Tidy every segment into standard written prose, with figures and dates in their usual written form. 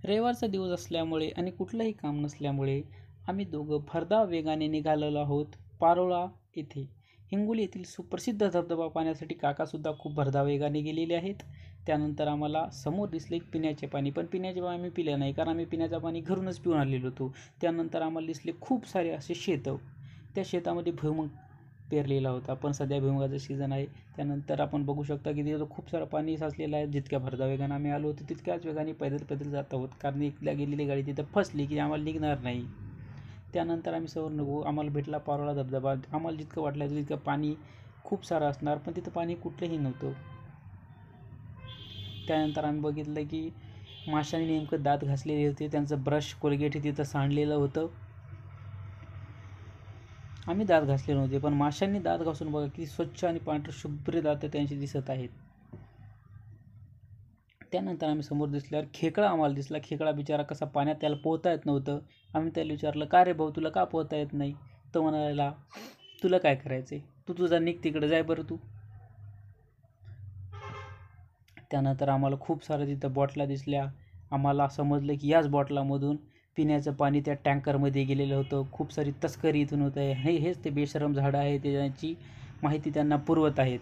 रविवारचा दिवस असल्यामुळे आणि कुठलंही काम नसल्यामुळे आम्ही दोघं भरधाव वेगाने निघालेलो आहोत पारोळा येथे. हिंगोली येथील सुप्रसिद्ध धबधबा पाहण्यासाठी काकासुद्धा खूप भरधाव वेगाने गेलेले आहेत. त्यानंतर आम्हाला समोर दिसले एक पिण्याचे पाणी, पण पिण्याचे पाणी आम्ही पिले नाही, कारण आम्ही पिण्याचं पाणी घरूनच पिऊन आलेलो होतो. त्यानंतर आम्हाला दिसले खूप सारे असे शेतं. त्या शेतामध्ये भुईमूग पेरलेला होता, पण सध्या भुईमुगाचं सीझन आहे. त्यानंतर आपण बघू शकता की तिथं खूप सारं पाणी साचलेलं आहे. जितक्या भरधाव वेगाने आम्ही आलो होतो तितक्याच वेगाने पैदल जात आहोत, कारण एकदा गेलेली गाडी तिथं फसली की आम्हाला निघणार नाही. त्यानंतर आम्ही समोर निघू, आम्हाला भेटला पारोळा धबधबा. आम्हाला जितकं वाटलं तितकं पाणी खूप सारं असणार, पण तिथं पाणी कुठलंही नव्हतं. त्यानंतर आम्ही बघितलं की माशाने नेमकं दात घासलेले होते, त्यांचं ब्रश कोलगेट हे तिथं सांडलेलं होतं. आम्ही दात घासले नव्हते, पण माशांनी दात घासून बघा किती स्वच्छ आणि पांढरे शुभ्र दात त्यांची दिसत आहेत. त्यानंतर आम्ही समोर दिसल्यावर खेकडा आम्हाला दिसला. खेकडा बिचारा कसा पाण्यात, त्याला पोहता येत नव्हतं. आम्ही त्याला विचारलं, का रे भाऊ तुला का पोहता येत नाही? तो म्हणाला, तुला काय करायचं आहे, तू तुझा निघ तिकडे, जाय बरं तू. त्यानंतर आम्हाला खूप साऱ्या तिथं बॉटला दिसल्या. आम्हाला समजलं की याच बॉटलामधून पिण्याचं पाणी त्या टँकरमध्ये गेलेलं होतं. खूप सारी तस्करी इथून होत आहे. हेच ते बेशरम झाडं आहे, त्याची माहिती त्यांना पुरवत आहेत.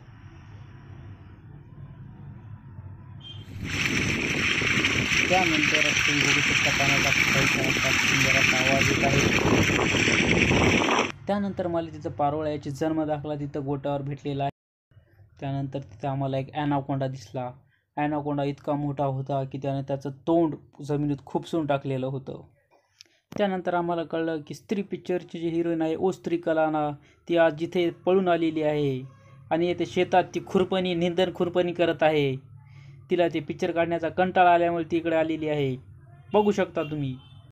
त्यानंतर तुम्ही बघू शकता पाण्याचा सुंदर असा आवाज येत आहे. त्यानंतर मला तिथं पारोळा याची जन्म दाखला तिथं गोट्यावर भेटलेला आहे. त्यानंतर तिथं आम्हाला एक ॲनाकोंडा दिसला. ॲनाकोंडा इतका मोठा होता की त्याने त्याचं तोंड जमिनीत खुपसून टाकलेलं होतं. त्यानंतर आम्हाला कळलं की स्त्री पिक्चरची जी हिरोईन आहे स्त्री कलाना, ती आज जिथे पळून आलेली आहे आणि येथे शेतात ती निंदण खुरपणी करत आहे. तिला ते पिक्चर काढण्याचा कंटाळा आल्यामुळे ती इकडे आलेली आहे, बघू शकता तुम्ही.